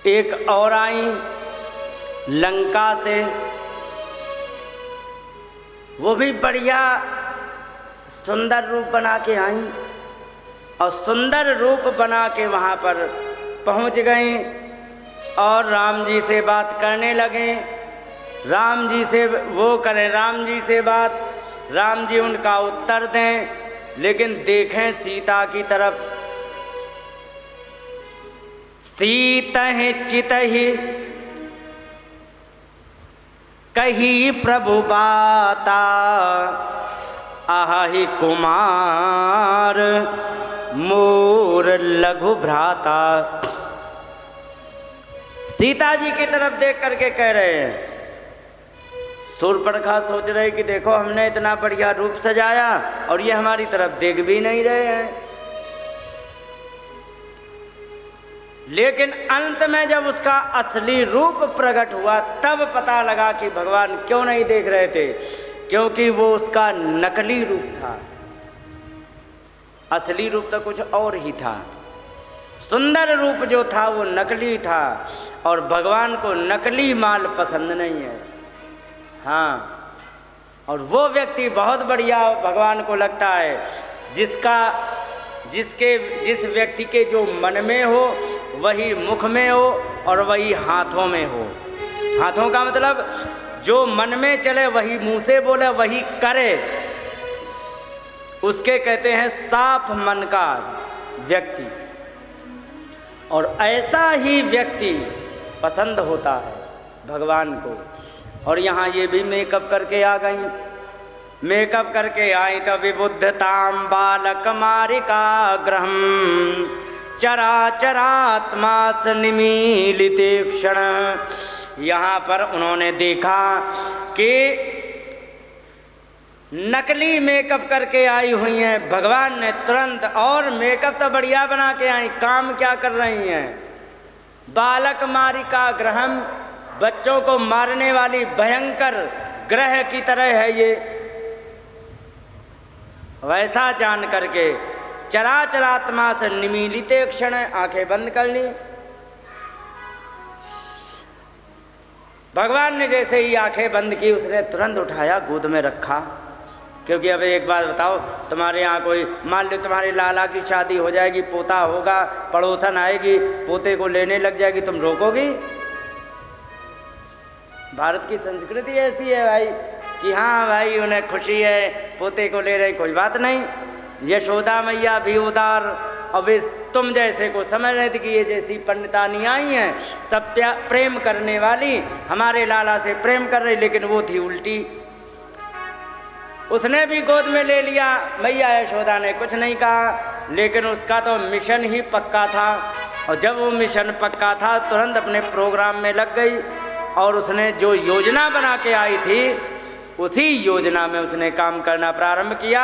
एक और आई लंका से, वो भी बढ़िया सुंदर रूप बना के आई और सुंदर रूप बना के वहाँ पर पहुँच गई और राम जी से बात करने लगे। राम जी से वो करें, राम जी से बात, राम जी उनका उत्तर दें, लेकिन देखें सीता की तरफ। सीतहि चितहि कही प्रभु बाता, आहि कुमार मोर लघु भ्राता। सीता जी की तरफ देख करके कह रहे हैं, शूर्पणखा सोच रहे कि देखो हमने इतना बढ़िया रूप सजाया और ये हमारी तरफ देख भी नहीं रहे हैं। लेकिन अंत में जब उसका असली रूप प्रकट हुआ तब पता लगा कि भगवान क्यों नहीं देख रहे थे, क्योंकि वो उसका नकली रूप था। असली रूप तो कुछ और ही था, सुंदर रूप जो था वो नकली था, और भगवान को नकली माल पसंद नहीं है। हाँ, और वो व्यक्ति बहुत बढ़िया भगवान को लगता है जिस व्यक्ति के जो मन में हो वही मुख में हो और वही हाथों में हो। हाथों का मतलब जो मन में चले वही मुंह से बोले, वही करे, उसके कहते हैं साफ मन का व्यक्ति। और ऐसा ही व्यक्ति पसंद होता है भगवान को। और यहाँ ये भी मेकअप करके आ गई, मेकअप करके आई तो विबुद्धताम बालक मारिका ग्रहम चराचरात्मा सनिमीलिते क्षण। यहाँ पर उन्होंने देखा कि नकली मेकअप करके आई हुई हैं। भगवान ने तुरंत, और मेकअप तो बढ़िया बना के आई, काम क्या कर रही हैं? बालक मारिका ग्रहम, बच्चों को मारने वाली भयंकर ग्रह की तरह है ये। वैसा जान करके चराचरात्मा से निमीलिते क्षण आंखें बंद कर ली। भगवान ने जैसे ही आंखें बंद की उसने तुरंत उठाया, गोद में रखा। क्योंकि अब एक बात बताओ, तुम्हारे यहाँ कोई, मान लो तुम्हारे लाला की शादी हो जाएगी, पोता होगा, पड़ोसन आएगी, पोते को लेने लग जाएगी, तुम रोकोगी? भारत की संस्कृति ऐसी है भाई कि हाँ भाई उन्हें खुशी है, पोते को ले रहे, कोई बात नहीं। यशोदा मैया भी उदार, अब इस तुम जैसे को समझ रहे थे कि ये जैसी पंडितानी आई हैं सब प्रेम करने वाली, हमारे लाला से प्रेम कर रही, लेकिन वो थी उल्टी। उसने भी गोद में ले लिया, मैया यशोदा ने कुछ नहीं कहा, लेकिन उसका तो मिशन ही पक्का था। और जब वो मिशन पक्का था तुरंत अपने प्रोग्राम में लग गई और उसने जो योजना बना के आई थी उसी योजना में उसने काम करना प्रारंभ किया।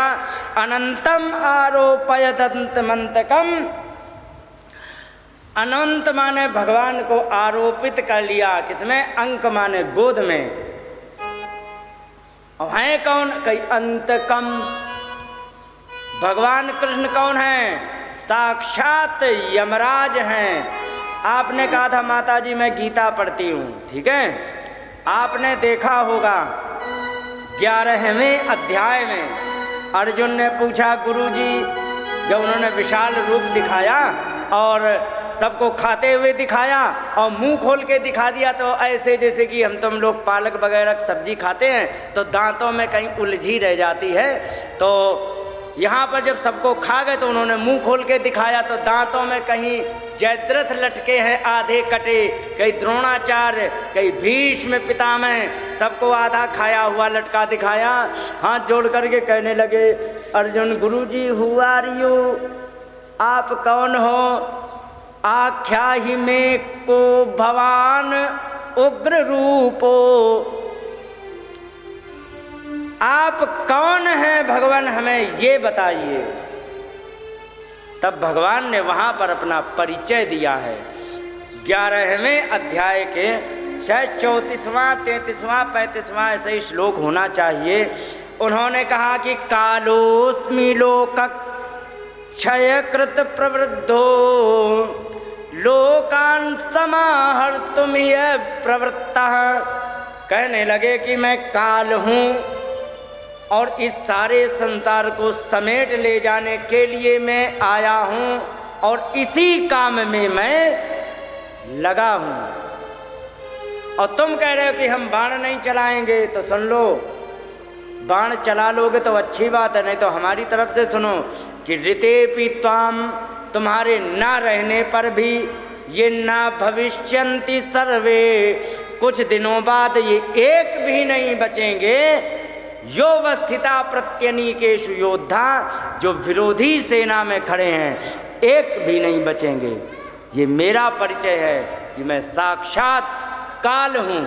अनंतम आरोपयदंतमंतकम, अनंत माने भगवान को आरोपित कर लिया, किसमें? अंक माने गोद में। और हैं कौन? कई अंतकम। भगवान कृष्ण कौन है? साक्षात यमराज हैं। आपने कहा था माता जी मैं गीता पढ़ती हूँ, ठीक है, आपने देखा होगा 11वें अध्याय में अर्जुन ने पूछा गुरुजी, जब उन्होंने विशाल रूप दिखाया और सबको खाते हुए दिखाया और मुंह खोल के दिखा दिया, तो ऐसे जैसे कि हम तुम लोग पालक वगैरह सब्जी खाते हैं तो दांतों में कहीं उलझी रह जाती है, तो यहाँ पर जब सबको खा गए तो उन्होंने मुंह खोल के दिखाया तो दांतों में कहीं जयद्रथ लटके हैं आधे कटे, कहीं द्रोणाचार्य, कहीं भीष्म पितामह, सबको आधा खाया हुआ लटका दिखाया। हाथ जोड़ करके कहने लगे अर्जुन, गुरुजी हु आर यू, आप कौन हो? आख्या ही में को भवान उग्र रूपो, आप कौन हैं भगवान, हमें ये बताइए। तब भगवान ने वहाँ पर अपना परिचय दिया है। 11वें अध्याय के शायद 34वां, 33वां, 35वां ऐसे ही श्लोक होना चाहिए। उन्होंने कहा कि कालोस्मि लोक क्षयकृत प्रवृद्धो लोकान समाहर्तुम यह प्रवृत्तः, कहने लगे कि मैं काल हूँ और इस सारे संसार को समेट ले जाने के लिए मैं आया हूँ और इसी काम में मैं लगा हूँ। और तुम कह रहे हो कि हम बाण नहीं चलाएंगे, तो सुन लो, बाण चला लोगे तो अच्छी बात है, नहीं तो हमारी तरफ से सुनो कि ऋतेपि त्वाम, तुम्हारे ना रहने पर भी ये ना भविष्यन्ति सर्वे, कुछ दिनों बाद ये एक भी नहीं बचेंगे। योवस्थिता प्रत्यनीकेषु योद्धा, जो विरोधी सेना में खड़े हैं एक भी नहीं बचेंगे। ये मेरा परिचय है कि मैं साक्षात काल हूँ।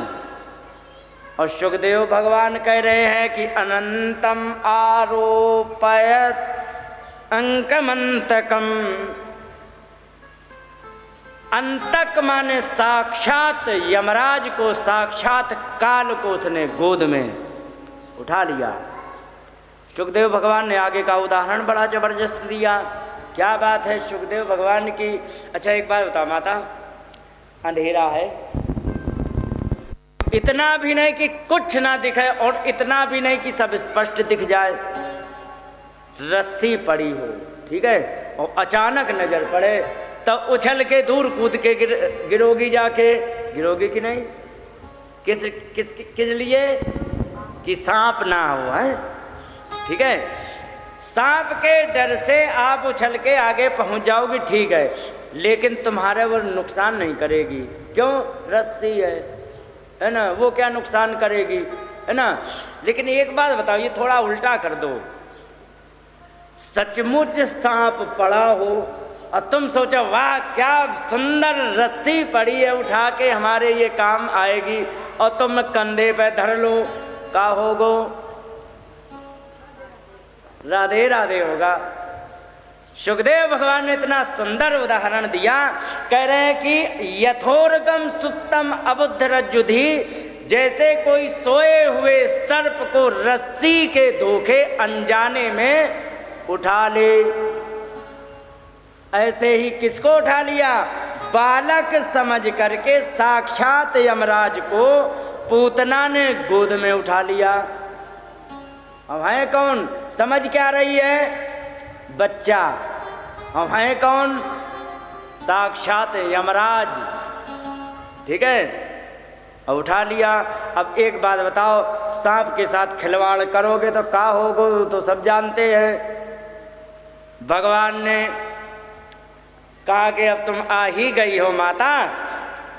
और सुखदेव भगवान कह रहे हैं कि अनंतम आरोपयत अंकमंतकम, अंतक माने साक्षात यमराज को, साक्षात काल को उसने गोद में उठा लिया। सुखदेव भगवान ने आगे का उदाहरण बड़ा जबरदस्त दिया। क्या बात है सुखदेव भगवान की। अच्छा एक बात बताओ माता, अंधेरा है, इतना भी नहीं कि कुछ ना दिखे और इतना भी नहीं कि सब स्पष्ट दिख जाए। रस्सी पड़ी हो, ठीक है, और अचानक नजर पड़े तो उछल के दूर कूद के गिरोगी, जाके गिरोगी कि नहीं? किस किस किस लिए? कि सांप ना हो, है, ठीक है। सांप के डर से आप उछल के आगे पहुंच जाओगी, ठीक है, लेकिन तुम्हारे वो नुकसान नहीं करेगी। क्यों? रस्सी है ना, वो क्या नुकसान करेगी, है ना। लेकिन एक बात बताओ, ये थोड़ा उल्टा कर दो, सचमुच सांप पड़ा हो और तुम सोचो वाह क्या सुंदर रस्सी पड़ी है, उठा के हमारे ये काम आएगी, और तुम कंधे पे धर लो, का होगो? राधे राधे होगा। सुखदेव भगवान ने इतना सुंदर उदाहरण दिया, कह रहे हैं कि यथोर्गम सुप्तम अबुद्ध रज्जुधि, जैसे कोई सोए हुए सर्प को रस्सी के धोखे अनजाने में उठा ले, ऐसे ही किसको उठा लिया? बालक समझ करके साक्षात यमराज को पूतना ने गोद में उठा लिया। अब है कौन? समझ क्या रही है? बच्चा। अब है कौन? साक्षात यमराज, ठीक है, अब उठा लिया। अब एक बात बताओ, सांप के साथ खिलवाड़ करोगे तो क्या होगा, तो सब जानते हैं। भगवान ने कहा कि अब तुम आ ही गई हो माता,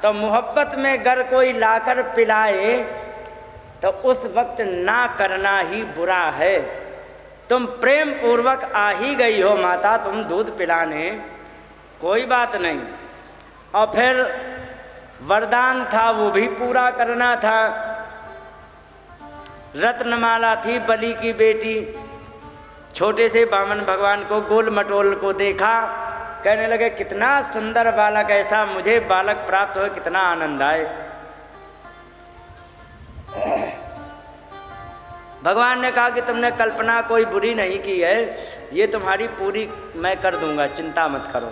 तो मोहब्बत में अगर कोई लाकर पिलाए तो उस वक्त ना करना ही बुरा है। तुम प्रेम पूर्वक आ ही गई हो माता, तुम दूध पिलाने, कोई बात नहीं। और फिर वरदान था वो भी पूरा करना था। रत्नमाला थी बलि की बेटी, छोटे से बामन भगवान को गोल मटोल को देखा, कहने लगे कितना सुंदर बालक, ऐसा मुझे बालक प्राप्त हो, कितना आनंद आए। भगवान ने कहा कि तुमने कल्पना कोई बुरी नहीं की है, ये तुम्हारी पूरी मैं कर दूंगा, चिंता मत करो।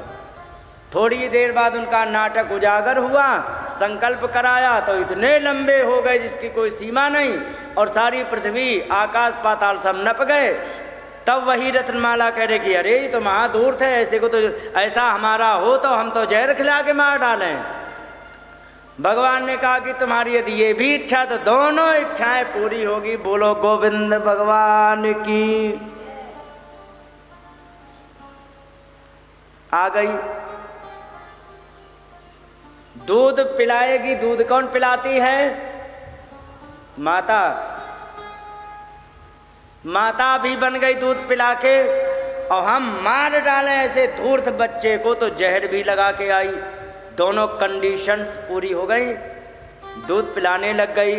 थोड़ी देर बाद उनका नाटक उजागर हुआ, संकल्प कराया तो इतने लंबे हो गए जिसकी कोई सीमा नहीं, और सारी पृथ्वी आकाश पाताल सब नप गए। तब वही रत्नमाला कह रही कि अरे ये तो महादूर थे, ऐसे को तो, ऐसा हमारा हो तो हम तो जहर खिला के मार डालें। भगवान ने कहा कि तुम्हारी यदि ये भी इच्छा तो दोनों इच्छाएं पूरी होगी। बोलो गोविंद भगवान की। आ गई, दूध पिलाएगी। दूध कौन पिलाती है? माता। माता भी बन गई दूध पिला के, और हम मार डालें ऐसे धूर्त बच्चे को तो जहर भी लगा के आई। दोनों कंडीशंस पूरी हो गई, दूध पिलाने लग गई।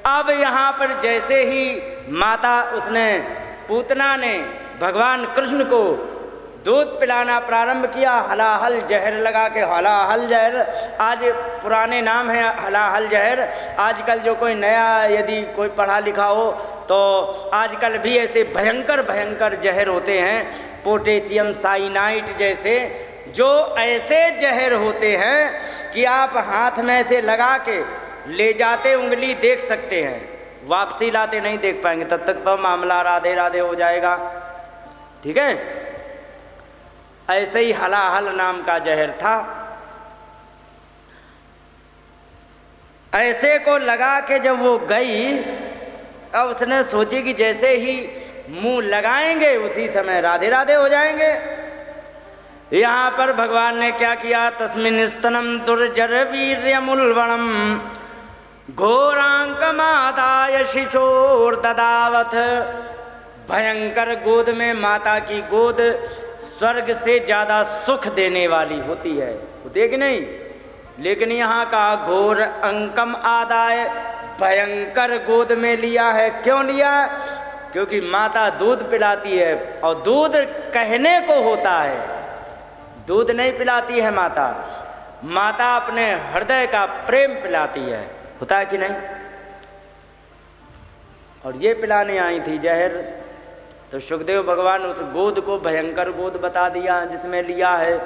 अब यहाँ पर जैसे ही माता, उसने पूतना ने भगवान कृष्ण को दूध पिलाना प्रारंभ किया, हलाहल जहर लगा के, हलाहल जहर आज पुराने नाम है हलाहल जहर। आजकल जो कोई नया यदि कोई पढ़ा लिखा हो तो आजकल भी ऐसे भयंकर भयंकर जहर होते हैं, पोटेशियम साइनाइट जैसे, जो ऐसे जहर होते हैं कि आप हाथ में से लगा के ले जाते उंगली देख सकते हैं, वापसी लाते नहीं देख पाएंगे, तब तक तो मामला राधे राधे हो जाएगा। ठीक है, ऐसे ही हलाहल नाम का जहर था। ऐसे को लगा के जब वो गई, अब उसने सोची कि जैसे ही मुंह लगाएंगे उसी समय राधे राधे हो जाएंगे। यहाँ पर भगवान ने क्या किया, तस्मिन् स्तनम दुर्जर वीर्यमुल्बणम घोरांकमादाय शिशोर ददावथ। भयंकर गोद में, माता की गोद स्वर्ग से ज्यादा सुख देने वाली होती है, होती है कि नहीं? लेकिन यहाँ का घोर अंकम आदाय, भयंकर गोद में लिया है। क्यों लिया? क्योंकि माता दूध पिलाती है, और दूध कहने को होता है, दूध नहीं पिलाती है माता, माता अपने हृदय का प्रेम पिलाती है, होता है कि नहीं? और ये पिलाने आई थी जहर, तो सुखदेव भगवान उस गोद को भयंकर गोद बता दिया जिसमें लिया है।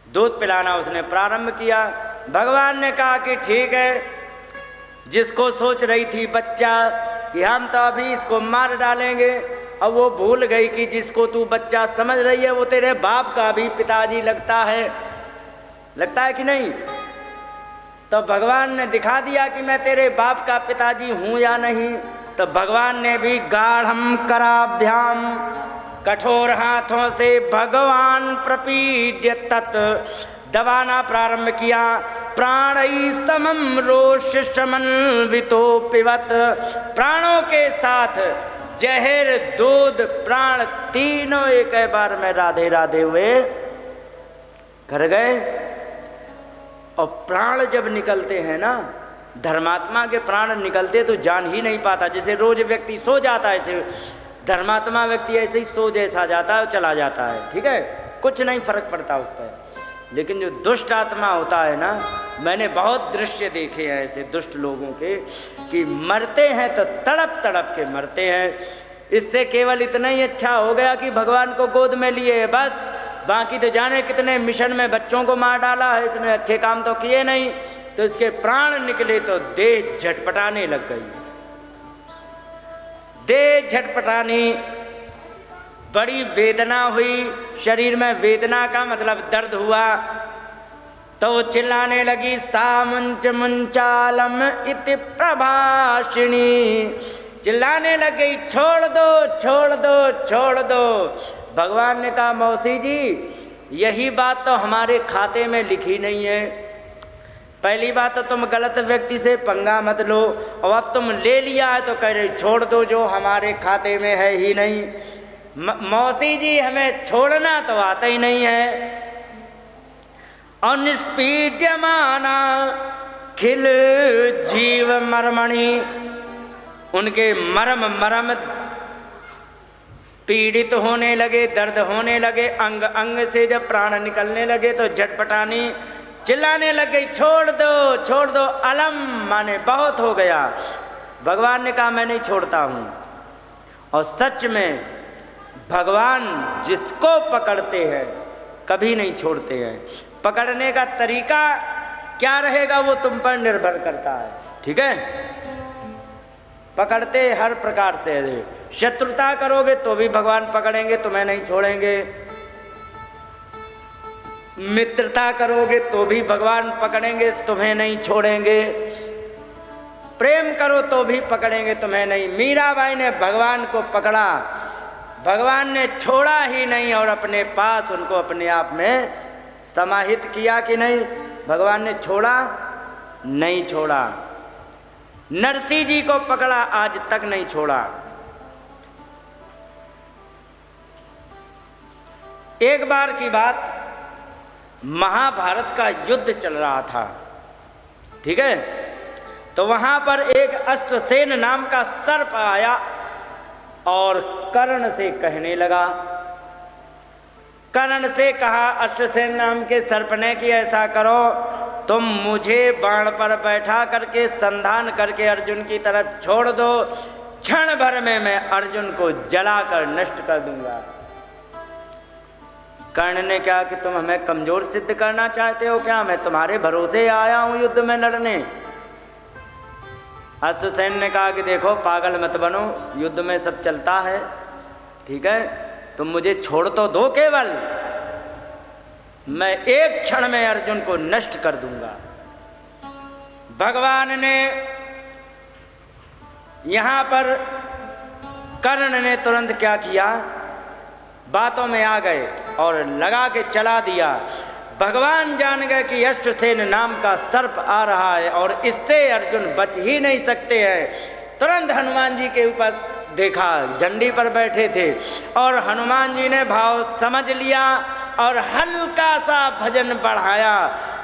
दूध पिलाना उसने प्रारंभ किया। भगवान ने कहा कि ठीक है, जिसको सोच रही थी बच्चा कि हम तो अभी इसको मार डालेंगे, अब वो भूल गई कि जिसको तू बच्चा समझ रही है वो तेरे बाप का भी पिताजी लगता है कि नहीं? तो भगवान ने दिखा दिया कि मैं तेरे बाप का पिताजी हूँ या नहीं। तो भगवान ने भी गाढ़म कराभ्याम, कठोर हाथों से भगवान प्रपीड्य तत्, दबाना प्रारंभ किया। प्राणै समम रोष समन्वितो पिबत, प्राणों के साथ जहर, दूध, प्राण तीनों एक बार में राधे राधे हुए कर गए। और प्राण जब निकलते हैं ना, धर्मात्मा के प्राण निकलते तो जान ही नहीं पाता। जैसे रोज व्यक्ति सो जाता है, ऐसे धर्मात्मा व्यक्ति ऐसे ही सो जैसा जाता है और चला जाता है, ठीक है, कुछ नहीं फर्क पड़ता उस पर। लेकिन जो दुष्ट आत्मा होता है ना, मैंने बहुत दृश्य देखे हैं ऐसे दुष्ट लोगों के कि मरते हैं तो तड़प तड़प के मरते हैं। इससे केवल इतना ही अच्छा हो गया कि भगवान को गोद में लिए, बस। बाकी तो जाने कितने मिशन में बच्चों को मार डाला है, इतने अच्छे काम तो किए नहीं। तो इसके प्राण निकले तो देह झटपटाने लग गई, देह झटपटानी, बड़ी वेदना हुई, शरीर में वेदना का मतलब दर्द हुआ। तो चिल्लाने लगी, सामुंच मुंचालम इति प्रभाषिणी, चिल्लाने लग गई, छोड़ दो छोड़ दो छोड़ दो। भगवान ने कहा, मौसी जी यही बात तो हमारे खाते में लिखी नहीं है। पहली बात तो तुम गलत व्यक्ति से पंगा मत लो, और अब तुम ले लिया है तो कह रहे छोड़ दो जो हमारे खाते में है ही नहीं। मौसी जी हमें छोड़ना तो आता ही नहीं है। और निष्पीड्यमाना खिल जीव मर्मणि, उनके मरम मरम पीड़ित होने लगे, दर्द होने लगे, अंग अंग से जब प्राण निकलने लगे तो झटपटानी चिल्लाने लग गई, छोड़ दो, अलम माने बहुत हो गया। भगवान ने कहा, मैं नहीं छोड़ता हूँ। और सच में भगवान जिसको पकड़ते हैं कभी नहीं छोड़ते हैं। पकड़ने का तरीका क्या रहेगा वो तुम पर निर्भर करता है, ठीक है। पकड़ते हर प्रकार से, शत्रुता करोगे तो भी भगवान पकड़ेंगे, तुम्हें नहीं छोड़ेंगे। मित्रता करोगे तो भी भगवान पकड़ेंगे, तुम्हें नहीं छोड़ेंगे। प्रेम करो तो भी पकड़ेंगे, तुम्हें नहीं। मीराबाई ने भगवान को पकड़ा, भगवान ने छोड़ा ही नहीं और अपने पास उनको अपने आप में समाहित किया कि नहीं। भगवान ने छोड़ा नहीं, छोड़ा। नरसिंह जी को पकड़ा, आज तक नहीं छोड़ा। एक बार की बात, महाभारत का युद्ध चल रहा था, ठीक है। तो वहां पर एक अश्वसेन नाम का सर्प आया और कर्ण से कहने लगा। कर्ण से कहा अश्वसेन नाम के सर्प ने कि ऐसा करो, तुम मुझे बाण पर बैठा करके संधान करके अर्जुन की तरफ छोड़ दो, क्षण भर में मैं अर्जुन को जलाकर नष्ट कर दूंगा। कर्ण ने क्या कि तुम हमें कमजोर सिद्ध करना चाहते हो क्या? मैं तुम्हारे भरोसे आया हूं युद्ध में लड़ने। अश्वसेन ने कहा कि देखो पागल मत बनो, युद्ध में सब चलता है, ठीक है, तुम मुझे छोड़ तो दो, केवल मैं एक क्षण में अर्जुन को नष्ट कर दूंगा। भगवान ने यहां पर कर्ण ने तुरंत क्या किया, बातों में आ गए और लगा के चला दिया। भगवान जान गए कि अश्वसेन नाम का सर्प आ रहा है और इससे अर्जुन बच ही नहीं सकते हैं। तुरंत हनुमान जी के ऊपर देखा, झंडी पर बैठे थे और हनुमान जी ने भाव समझ लिया और हल्का सा भजन बढ़ाया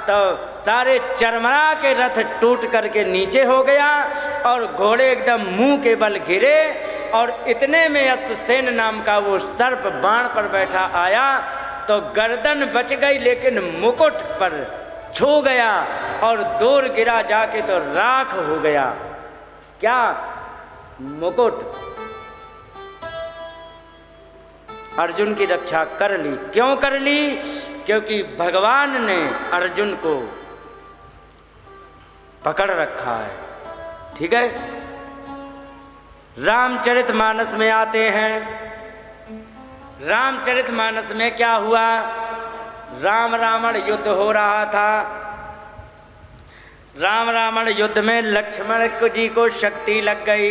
तो सारे चरमरा के रथ टूट करके नीचे हो गया और घोड़े एकदम मुंह के बल गिरे और इतने में अश्वसेन नाम का वो सर्प बाण पर बैठा आया तो गर्दन बच गई लेकिन मुकुट पर छू गया और दूर गिरा जाके तो राख हो गया। क्या? मुकुट। अर्जुन की रक्षा कर ली। क्यों कर ली? क्योंकि भगवान ने अर्जुन को पकड़ रखा है, ठीक है। रामचरितमानस में आते हैं, रामचरितमानस में क्या हुआ, राम रावण युद्ध हो रहा था। राम रावण युद्ध में लक्ष्मण जी को शक्ति लग गई।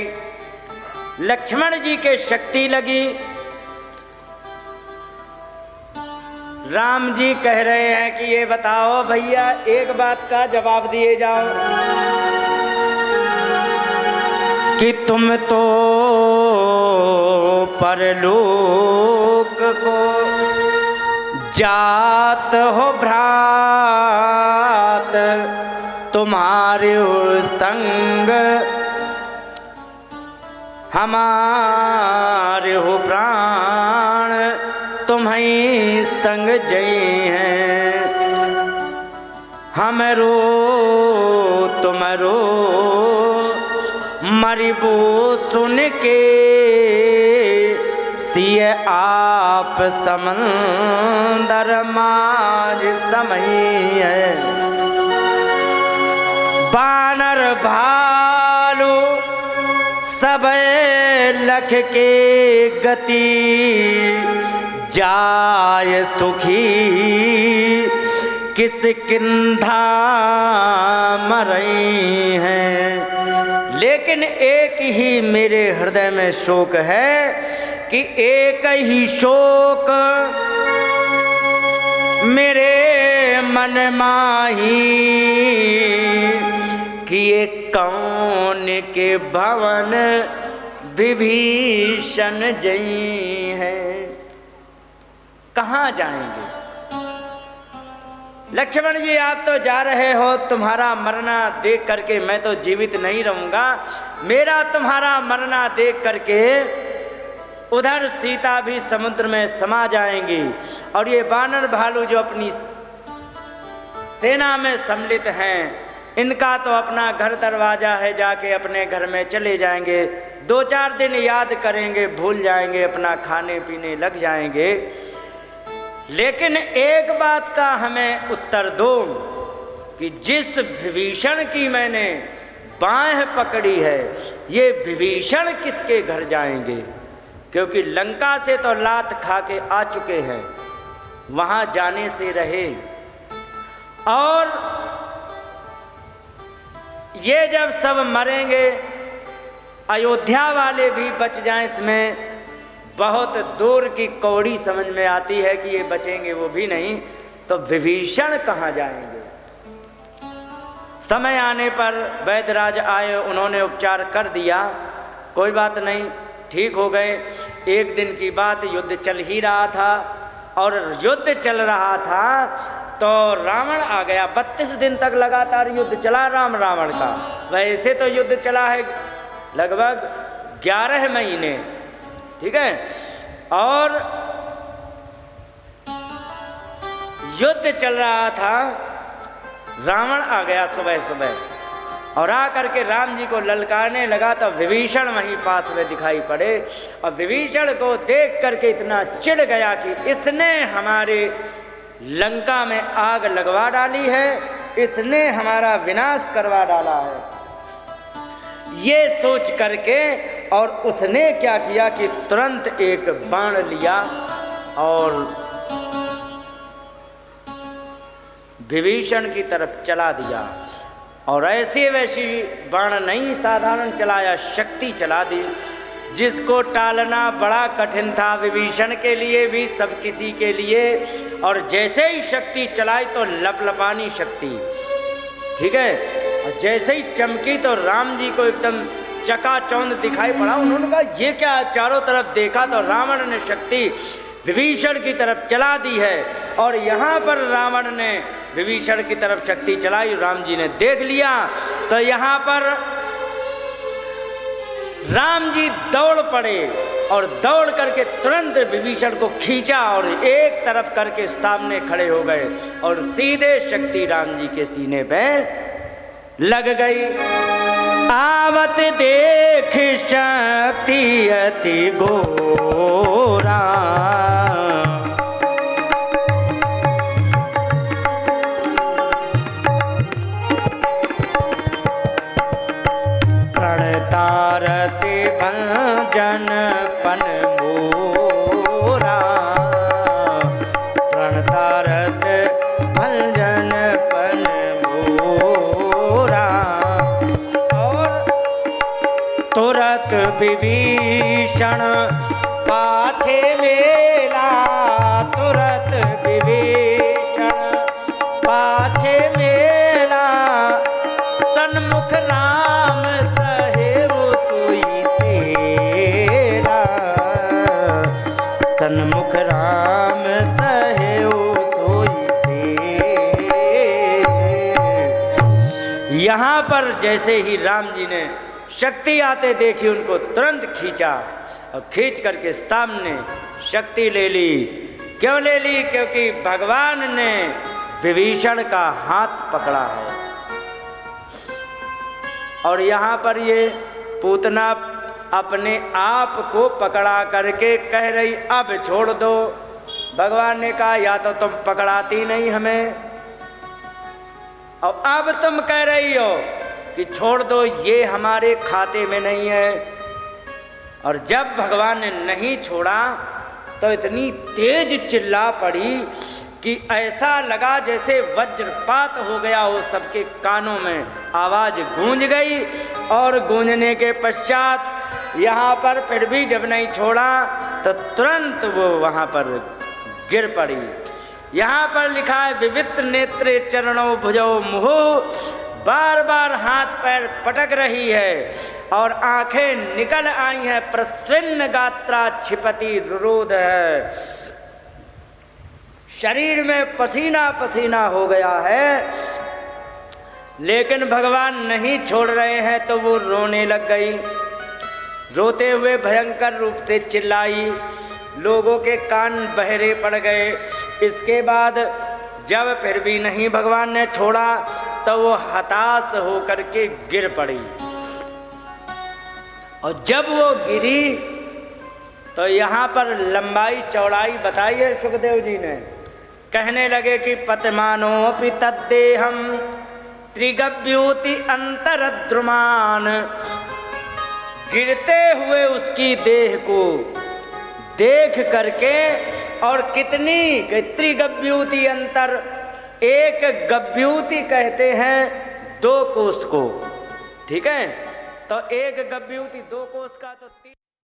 लक्ष्मण जी के शक्ति लगी, राम जी कह रहे हैं कि ये बताओ भैया, एक बात का जवाब दिए जाओ कि तुम तो परलोक को जात हो भ्रात, तुम्हारे संग हमारे हो प्राण, तुम्हें संग जय हैं। हमरो तुमरो मरिबो सुन के, सिय आप समंदर मार समय है। बानर भालू सब लख के गति, जाय सुखी किस किंधा मरई हैं। लेकिन एक ही मेरे हृदय में शोक है कि एक ही शोक मेरे मन माही, कि ये कौन के भवन विभीषण जई हैं। कहाँ जाएंगे? लक्ष्मण जी आप तो जा रहे हो, तुम्हारा मरना देख करके मैं तो जीवित नहीं रहूंगा। मेरा तुम्हारा मरना देख करके उधर सीता भी समुद्र में समा जाएंगी और ये बानर भालू जो अपनी सेना में सम्मिलित हैं, इनका तो अपना घर दरवाजा है, जाके अपने घर में चले जाएंगे। 2-4 दिन याद करेंगे, भूल जाएंगे, अपना खाने पीने लग जाएंगे। लेकिन एक बात का हमें उत्तर दो कि जिस विभीषण की मैंने बाँह पकड़ी है, ये विभीषण किसके घर जाएंगे? क्योंकि लंका से तो लात खा के आ चुके हैं, वहाँ जाने से रहे। और ये जब सब मरेंगे, अयोध्या वाले भी बच जाएं, इसमें बहुत दूर की कौड़ी समझ में आती है कि ये बचेंगे वो भी नहीं, तो विभीषण कहाँ जाएंगे? समय आने पर वैद्यराज आए, उन्होंने उपचार कर दिया, कोई बात नहीं, ठीक हो गए। एक दिन की बात, युद्ध चल ही रहा था और युद्ध चल रहा था तो रावण आ गया। 32 दिन तक लगातार युद्ध चला राम रावण का। वैसे तो युद्ध चला है लगभग 11 महीने, ठीक है। और युद्ध चल रहा था, रावण आ गया सुबह सुबह और आकर के राम जी को ललकारने लगा तो विभीषण वहीं पास में दिखाई पड़े और विभीषण को देख करके इतना चिढ़ गया कि इसने हमारे लंका में आग लगवा डाली है, इसने हमारा विनाश करवा डाला है। ये सोच करके और उसने क्या किया कि तुरंत एक बाण लिया और विभीषण की तरफ चला दिया। और ऐसे वैसी बाण नहीं साधारण चलाया, शक्ति चला दी जिसको टालना बड़ा कठिन था विभीषण के लिए भी, सब किसी के लिए। और जैसे ही शक्ति चलाई तो लपलपानी शक्ति, ठीक है, और जैसे ही चमकी तो राम जी को एकदम चकाचौंध दिखाई पड़ा। उन्होंने कहा ये क्या, चारों तरफ देखा तो रावण ने शक्ति विभीषण की तरफ चला दी है। और यहाँ पर रावण ने विभीषण की तरफ शक्ति चलाई, राम जी ने देख लिया तो यहाँ पर राम जी दौड़ पड़े और दौड़ करके तुरंत विभीषण को खींचा और एक तरफ करके सामने खड़े हो गए और सीधे शक्ति राम जी के सीने पे लग गई। आवत देख शक्ति अति घोरा, प्रणतारति भंजन पन मोरा, प्रणतारत भंजन पन मोरा। और तुरत विभीषण पाछे मेला, तुरत विभीषण पाछे मेला, सन्मुख राम सन्मुख राम सहेउ सोई से। यहाँ पर जैसे ही राम जी ने शक्ति आते देखी उनको तुरंत खींचा और खींच करके सामने शक्ति ले ली। क्यों ले ली? क्योंकि भगवान ने विभीषण का हाथ पकड़ा है। और यहाँ पर ये पूतना अपने आप को पकड़ा करके कह रही अब छोड़ दो। भगवान ने कहा या तो तुम पकड़ाती नहीं हमें और अब तुम कह रही हो कि छोड़ दो, ये हमारे खाते में नहीं है। और जब भगवान ने नहीं छोड़ा तो इतनी तेज चिल्ला पड़ी कि ऐसा लगा जैसे वज्रपात हो गया हो, सबके कानों में आवाज गूंज गई। और गूंजने के पश्चात यहाँ पर फिर भी जब नहीं छोड़ा तो तुरंत वो वहाँ पर गिर पड़ी। यहाँ पर लिखा है विवित्र नेत्रे चरणों भुजो मुहु, बार बार हाथ पैर पटक रही है और आंखें निकल आई हैं, प्रस्विन्न गात्रा क्षिपति रुरोध है, शरीर में पसीना पसीना हो गया है। लेकिन भगवान नहीं छोड़ रहे हैं तो वो रोने लग गई। रोते हुए भयंकर रूप से चिल्लाई, लोगों के कान बहरे पड़ गए। इसके बाद जब फिर भी नहीं भगवान ने छोड़ा तो वो हताश होकर के गिर पड़ी। और जब वो गिरी तो यहाँ पर लंबाई चौड़ाई बताई है सुखदेव जी ने। कहने लगे कि पतमानो अपि तद्देहम त्रिगव्यूति अंतरद्रुमान, गिरते हुए उसकी देह को देख करके, और कितनी त्रिगव्यूति अंतर, एक गव्यूति कहते हैं 2 कोस को, ठीक है, तो एक गव्यूति 2 कोस का तो